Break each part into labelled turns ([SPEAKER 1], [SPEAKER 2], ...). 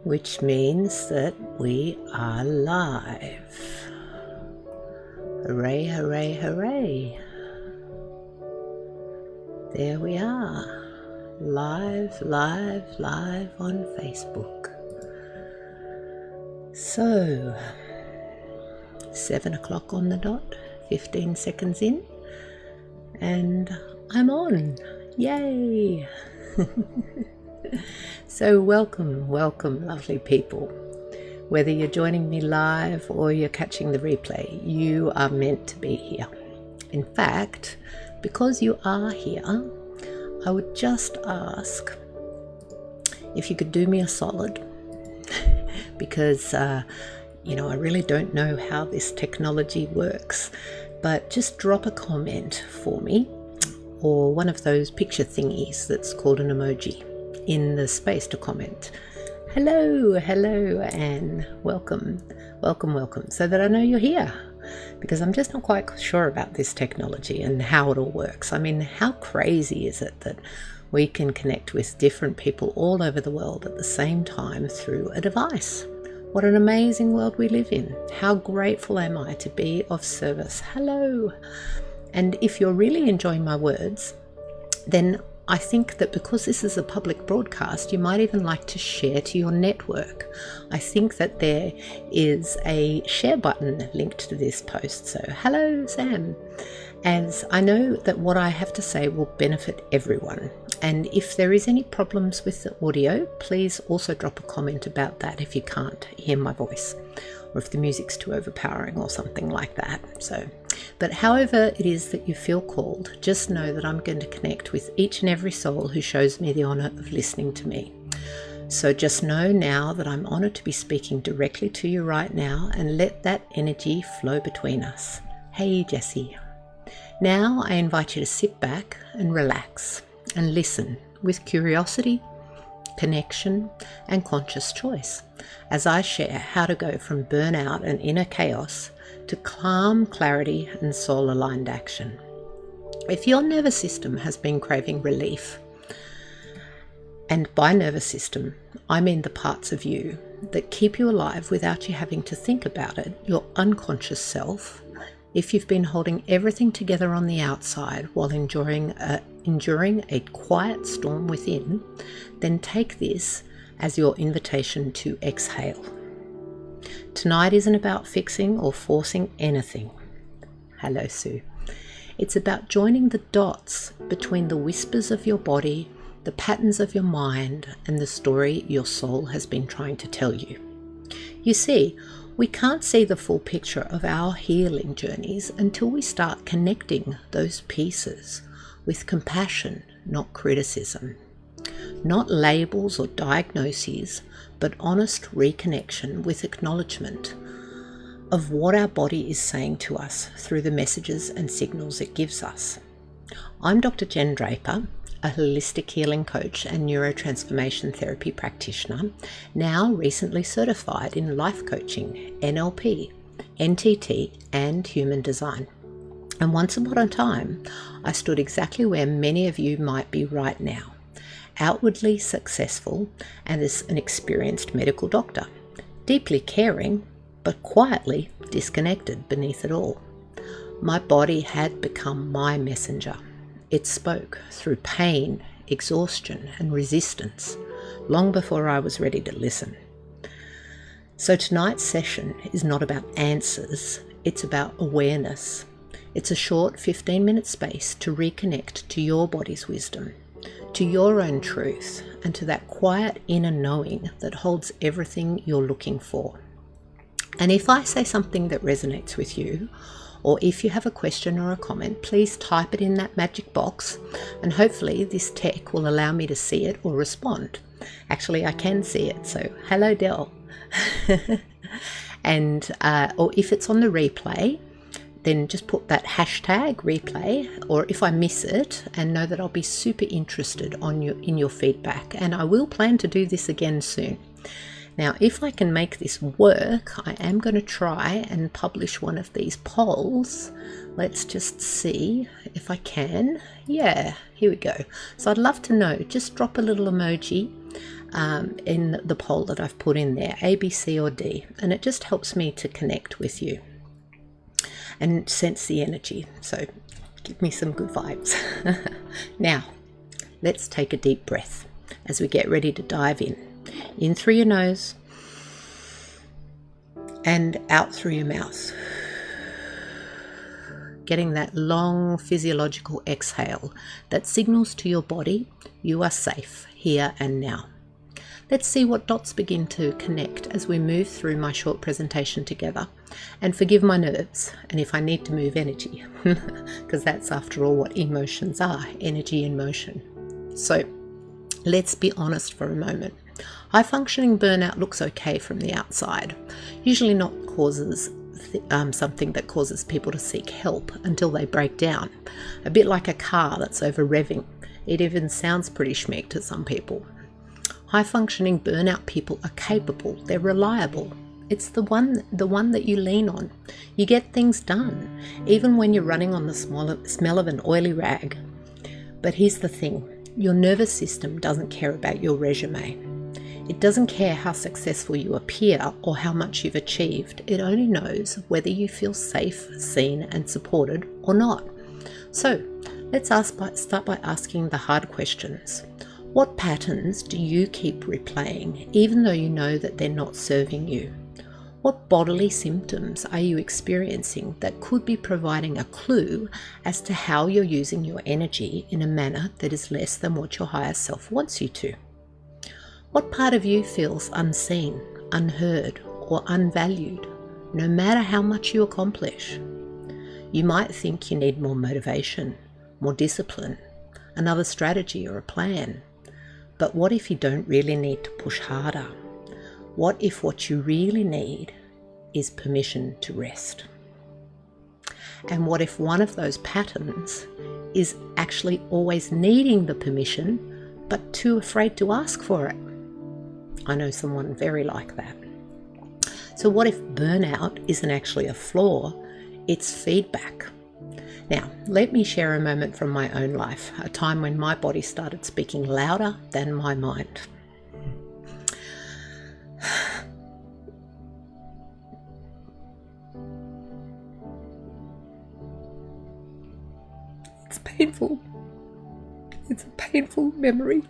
[SPEAKER 1] which means that we are live. Hooray, hooray, hooray. There we are, live on Facebook. So, 7 o'clock on the dot, 15 seconds in, and I'm on. Yay! So welcome, lovely people. Whether you're joining me live or you're catching the replay, you are meant to be here. In fact, because you are here, I would just ask if you could do me a solid, because I really don't know how this technology works, but just drop a comment for me, or one of those picture thingies that's called an emoji, in the space to comment. Hello, and welcome, so that I know you're here, because I'm just not quite sure about this technology and how it all works. I mean, how crazy is it that we can connect with different people all over the world at the same time through a device? What an amazing world we live in. How grateful am I to be of service. Hello. And if you're really enjoying my words, then I think that because this is a public broadcast, you might even like to share to your network. I think that there is a share button linked to this post. So hello, Sam. As I know that what I have to say will benefit everyone. And if there is any problems with the audio, please also drop a comment about that if you can't hear my voice, or if the music's too overpowering or something like that. But however it is that you feel called, just know that I'm going to connect with each and every soul who shows me the honour of listening to me. So just know now that I'm honoured to be speaking directly to you right now, and let that energy flow between us. Hey, Jessie. Now I invite you to sit back and relax and listen with curiosity, connection, and conscious choice as I share how to go from burnout and inner chaos to calm, clarity, and soul-aligned action. If your nervous system has been craving relief, and by nervous system, I mean the parts of you that keep you alive without you having to think about it, your unconscious self, if you've been holding everything together on the outside while enduring a quiet storm within, then take this as your invitation to exhale. Tonight isn't about fixing or forcing anything. Hello, Sue. It's about joining the dots between the whispers of your body, the patterns of your mind, and the story your soul has been trying to tell you. You see, we can't see the full picture of our healing journeys until we start connecting those pieces with compassion, not criticism. Not labels or diagnoses, but honest reconnection with acknowledgement of what our body is saying to us through the messages and signals it gives us. I'm Dr. Jen Draper, a holistic healing coach and Neuro Transformation Therapy practitioner, now recently certified in life coaching, NLP, NTT, and human design. And once upon a time, I stood exactly where many of you might be right now. Outwardly successful and as an experienced medical doctor, deeply caring, but quietly disconnected beneath it all. My body had become my messenger. It spoke through pain, exhaustion, and resistance, long before I was ready to listen. So tonight's session is not about answers, it's about awareness. It's a short 15-minute space to reconnect to your body's wisdom, to your own truth, and to that quiet inner knowing that holds everything you're looking for. And if I say something that resonates with you, or if you have a question or a comment, please type it in that magic box, and hopefully this tech will allow me to see it or respond. Actually, I can see it, so hello, Del. And or if it's on the replay, then just put that hashtag replay, or if I miss it, and know that I'll be super interested in your feedback, and I will plan to do this again soon. Now, if I can make this work, I am going to try and publish one of these polls. Let's just see if I can. Yeah, here we go. So I'd love to know, just drop a little emoji in the poll that I've put in there, A, B, C or D, and it just helps me to connect with you and sense the energy. So give me some good vibes. Now, let's take a deep breath as we get ready to dive in. In through your nose and out through your mouth. Getting that long physiological exhale that signals to your body you are safe here and now. Let's see what dots begin to connect as we move through my short presentation together. And forgive my nerves and if I need to move energy, because that's after all what emotions are, energy in motion. So let's be honest for a moment. High functioning burnout looks okay from the outside, usually not causes something that causes people to seek help until they break down. A bit like a car that's over revving. It even sounds pretty schmick to some people. High functioning burnout people are capable, they're reliable. It's the one that you lean on. You get things done, even when you're running on the smell of an oily rag. But here's the thing, your nervous system doesn't care about your resume. It doesn't care how successful you appear or how much you've achieved. It only knows whether you feel safe, seen and supported or not. So let's start by asking the hard questions. What patterns do you keep replaying, even though you know that they're not serving you? What bodily symptoms are you experiencing that could be providing a clue as to how you're using your energy in a manner that is less than what your higher self wants you to? What part of you feels unseen, unheard, or unvalued, no matter how much you accomplish? You might think you need more motivation, more discipline, another strategy or a plan. But what if you don't really need to push harder? What if what you really need is permission to rest? And what if one of those patterns is actually always needing the permission, but too afraid to ask for it? I know someone very like that. So what if burnout isn't actually a flaw, it's feedback? Now, let me share a moment from my own life, a time when my body started speaking louder than my mind. It's painful. It's a painful memory.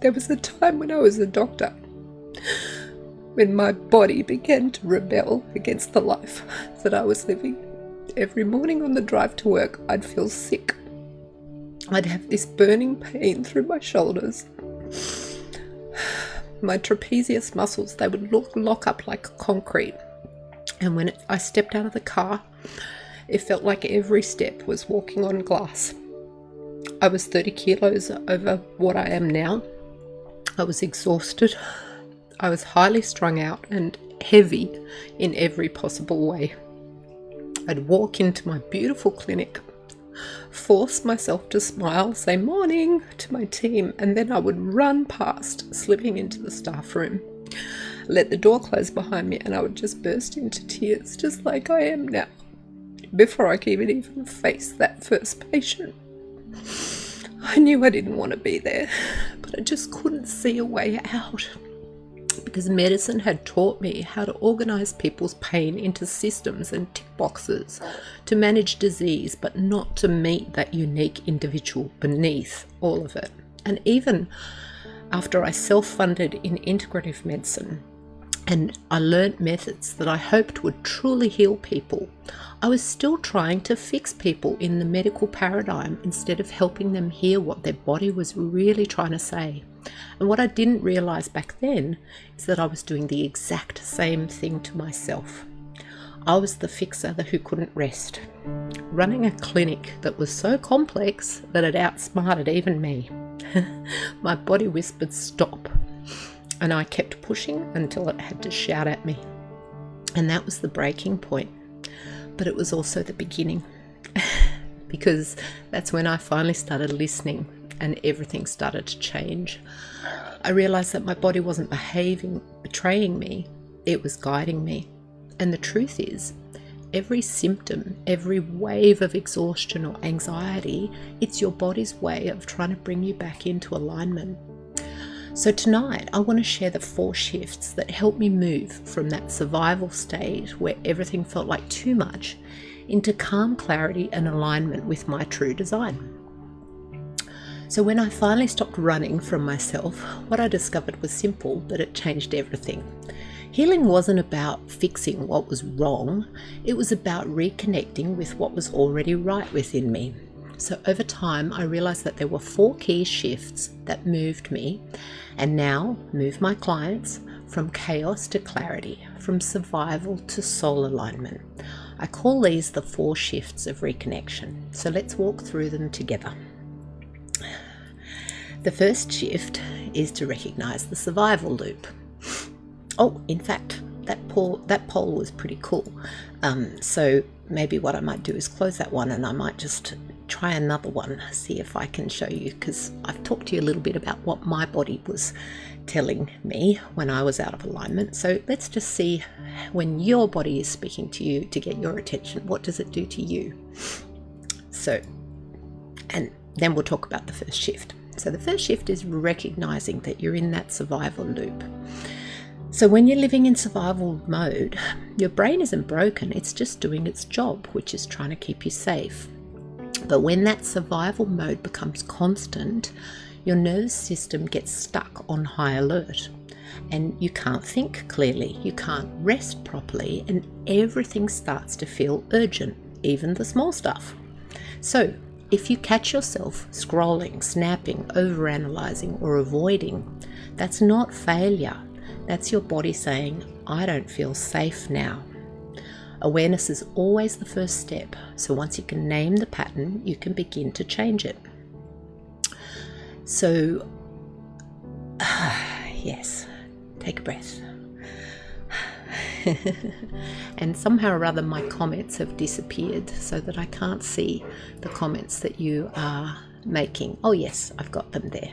[SPEAKER 1] There was a time when I was a doctor, when my body began to rebel against the life that I was living. Every morning on the drive to work, I'd feel sick. I'd have this burning pain through my shoulders. My trapezius muscles, they would lock up like concrete. And when I stepped out of the car, it felt like every step was walking on glass. I was 30 kilos over what I am now. I was exhausted. I was highly strung out and heavy in every possible way. I'd walk into my beautiful clinic, force myself to smile, say morning to my team, and then I would run past, slipping into the staff room, let the door close behind me, and I would just burst into tears, just like I am now, before I could even face that first patient. I knew I didn't want to be there, but I just couldn't see a way out. Because medicine had taught me how to organize people's pain into systems and tick boxes to manage disease, but not to meet that unique individual beneath all of it. And even after I self-funded in integrative medicine and I learnt methods that I hoped would truly heal people, I was still trying to fix people in the medical paradigm instead of helping them hear what their body was really trying to say. And what I didn't realize back then is that I was doing the exact same thing to myself. I was the fixer who couldn't rest, running a clinic that was so complex that it outsmarted even me. My body whispered stop, and I kept pushing until it had to shout at me. And that was the breaking point. But it was also the beginning, because that's when I finally started listening and everything started to change. I realized that my body wasn't betraying me, it was guiding me. And the truth is, every symptom, every wave of exhaustion or anxiety, it's your body's way of trying to bring you back into alignment. So tonight, I want to share the 4 shifts that help me move from that survival state where everything felt like too much into calm clarity and alignment with my true design. So when I finally stopped running from myself, what I discovered was simple, but it changed everything. Healing wasn't about fixing what was wrong, it was about reconnecting with what was already right within me. So over time, I realized that there were 4 key shifts that moved me and now move my clients from chaos to clarity, from survival to soul alignment. I call these the 4 shifts of reconnection. So let's walk through them together. The first shift is to recognize the survival loop. Oh, in fact, that poll was pretty cool. So maybe what I might do is close that one and I might just try another one, see if I can show you, because I've talked to you a little bit about what my body was telling me when I was out of alignment. So let's just see, when your body is speaking to you to get your attention, what does it do to you? So, and then we'll talk about the first shift. So the first shift is recognizing that you're in that survival loop. So when you're living in survival mode, your brain isn't broken, it's just doing its job, which is trying to keep you safe. But when that survival mode becomes constant, your nervous system gets stuck on high alert and you can't think clearly, you can't rest properly, and everything starts to feel urgent, even the small stuff. So if you catch yourself scrolling, snapping, overanalyzing, or avoiding, that's not failure. That's your body saying, I don't feel safe now. Awareness is always the first step. So once you can name the pattern, you can begin to change it. So, yes, take a breath. And somehow or other my comments have disappeared so that I can't see the comments that you are making. Oh yes, I've got them there.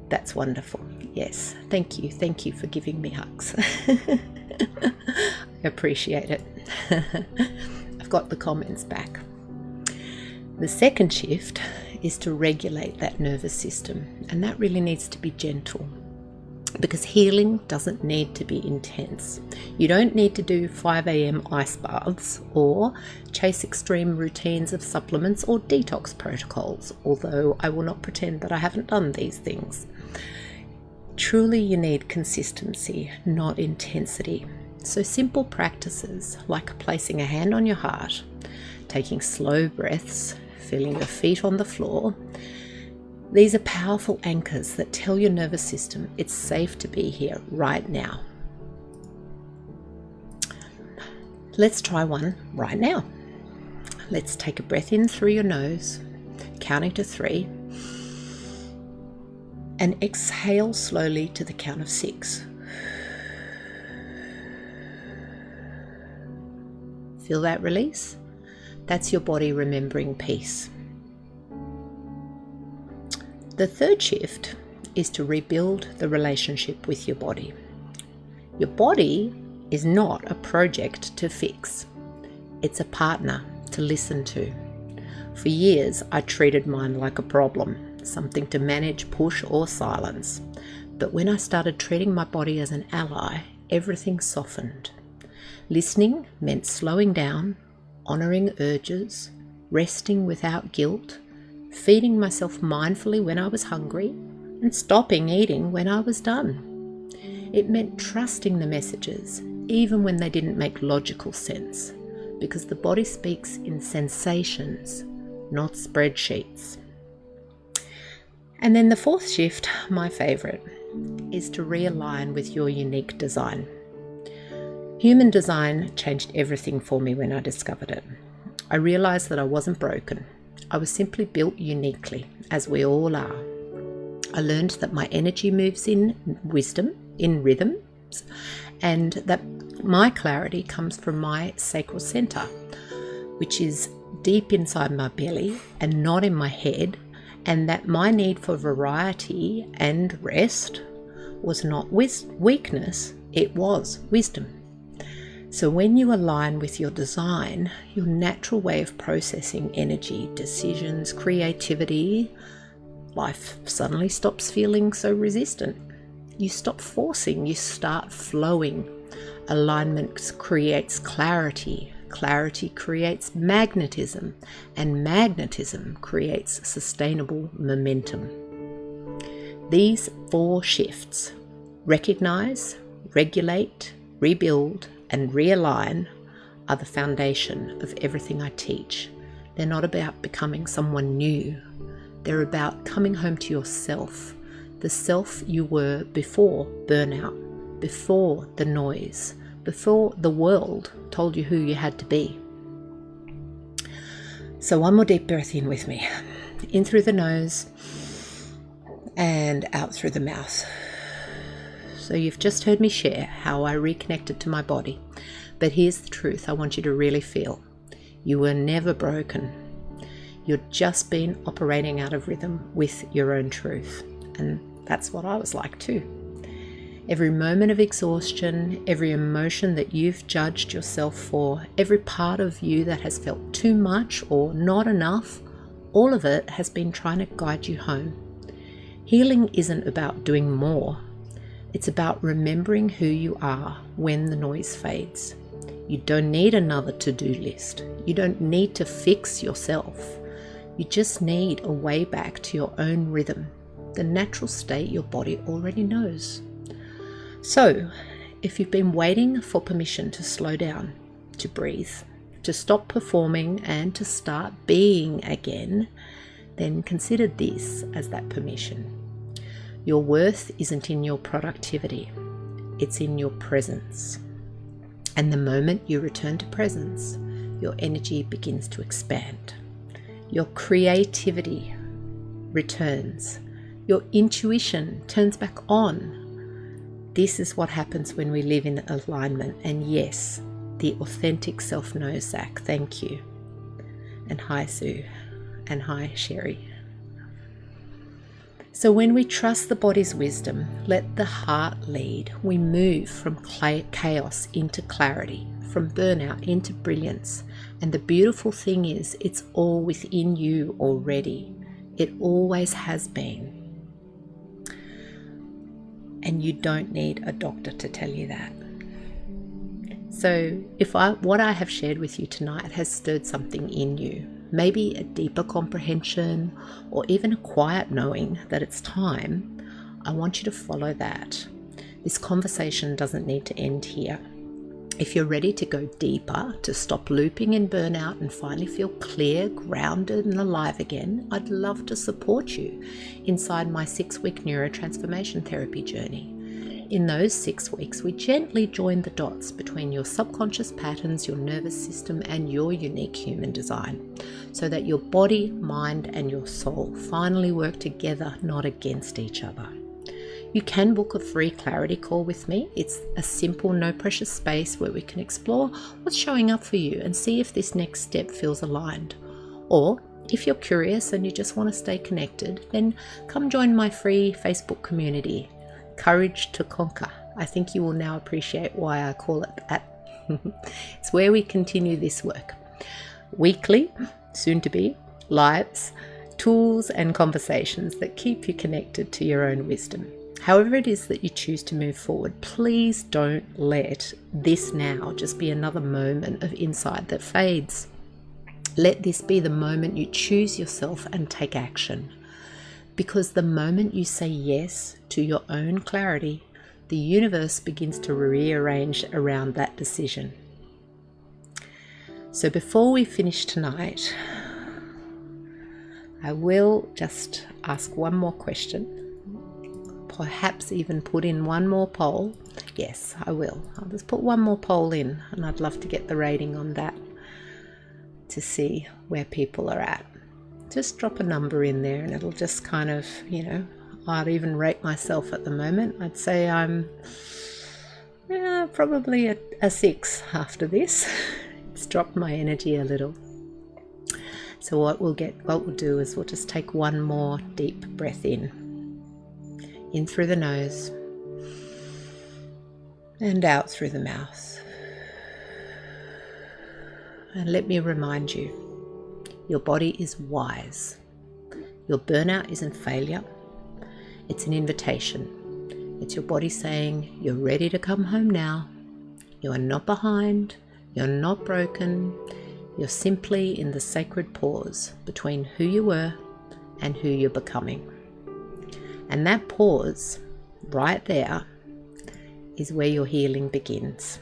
[SPEAKER 1] That's wonderful. Yes, thank you for giving me hugs. I appreciate it. I've got the comments back. The second shift is to regulate that nervous system, and that really needs to be gentle, because healing doesn't need to be intense. You don't need to do 5 a.m. ice baths or chase extreme routines of supplements or detox protocols, although I will not pretend that I haven't done these things. Truly, you need consistency, not intensity. So simple practices like placing a hand on your heart, taking slow breaths, feeling your feet on the floor, these are powerful anchors that tell your nervous system it's safe to be here right now. Let's try one right now. Let's take a breath in through your nose, counting to 3, and exhale slowly to the count of 6. Feel that release? That's your body remembering peace. The third shift is to rebuild the relationship with your body. Your body is not a project to fix. It's a partner to listen to. For years, I treated mine like a problem, something to manage, push, or silence. But when I started treating my body as an ally, everything softened. Listening meant slowing down, honoring urges, resting without guilt, feeding myself mindfully when I was hungry, and stopping eating when I was done. It meant trusting the messages, even when they didn't make logical sense, because the body speaks in sensations, not spreadsheets. And then the fourth shift, my favorite, is to realign with your unique design. Human design changed everything for me when I discovered it. I realized that I wasn't broken. I was simply built uniquely, as we all are. I learned that my energy moves in rhythms, and that my clarity comes from my sacral center, which is deep inside my belly and not in my head, and that my need for variety and rest was not weakness, it was wisdom. So when you align with your design, your natural way of processing energy, decisions, creativity, life suddenly stops feeling so resistant. You stop forcing, you start flowing. Alignment creates clarity. Clarity creates magnetism, and magnetism creates sustainable momentum. These 4 shifts: recognize, regulate, rebuild, and realign, are the foundation of everything I teach. They're not about becoming someone new. They're about coming home to yourself, the self you were before burnout, before the noise, before the world told you who you had to be. So one more deep breath in with me. In through the nose and out through the mouth. So you've just heard me share how I reconnected to my body. But here's the truth I want you to really feel. You were never broken. You've just been operating out of rhythm with your own truth. And that's what I was like too. Every moment of exhaustion, every emotion that you've judged yourself for, every part of you that has felt too much or not enough, all of it has been trying to guide you home. Healing isn't about doing more. It's about remembering who you are when the noise fades. You don't need another to-do list. You don't need to fix yourself. You just need a way back to your own rhythm, the natural state your body already knows. So, if you've been waiting for permission to slow down, to breathe, to stop performing and to start being again, then consider this as that permission. Your worth isn't in your productivity, it's in your presence. And the moment you return to presence, your energy begins to expand. Your creativity returns. Your intuition turns back on. This is what happens when we live in alignment. And yes, the authentic self knows, Zach. Thank you. And hi, Sue. And hi, Sherry. So when we trust the body's wisdom, let the heart lead, we move from chaos into clarity, from burnout into brilliance. And the beautiful thing is, it's all within you already. It always has been. And you don't need a doctor to tell you that. So what I have shared with you tonight has stirred something in you, maybe a deeper comprehension or even a quiet knowing that it's time, I want you to follow that. This conversation doesn't need to end here. If you're ready to go deeper, to stop looping in burnout and finally feel clear, grounded and alive again, I'd love to support you inside my 6-week Neuro Transformation Therapy journey. In those 6 weeks, we gently join the dots between your subconscious patterns, your nervous system, and your unique human design, so that your body, mind, and your soul finally work together, not against each other. You can book a free clarity call with me. It's a simple, no-pressure space where we can explore what's showing up for you and see if this next step feels aligned. Or if you're curious and you just want to stay connected, then come join my free Facebook community, Courage to Conquer. I think you will now appreciate why I call it that. It's where we continue this work. Weekly, soon to be, lives, tools and conversations that keep you connected to your own wisdom. However it is that you choose to move forward, please don't let this now just be another moment of insight that fades. Let this be the moment you choose yourself and take action. Because the moment you say yes to your own clarity, the universe begins to rearrange around that decision. So before we finish tonight, I will just ask one more question. Perhaps even put in one more poll. Yes, I will. I'll just put one more poll in, and I'd love to get the rating on that to see where people are at. Just drop a number in there and it'll just kind of, I'd even rate myself at the moment. I'd say I'm probably a 6 after this. It's dropped my energy a little. So what we'll do is we'll just take one more deep breath in through the nose and out through the mouth. And let me remind you, your body is wise. Your burnout isn't failure. It's an invitation. It's your body saying, you're ready to come home now. You are not behind. You're not broken. You're simply in the sacred pause between who you were and who you're becoming. And that pause right there is where your healing begins.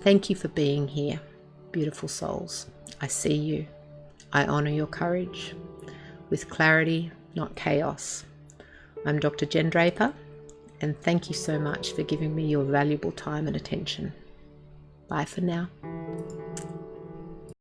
[SPEAKER 1] Thank you for being here, beautiful souls. I see you. I honor your courage with clarity, not chaos. I'm Dr. Jen Draper, and thank you so much for giving me your valuable time and attention. Bye for now.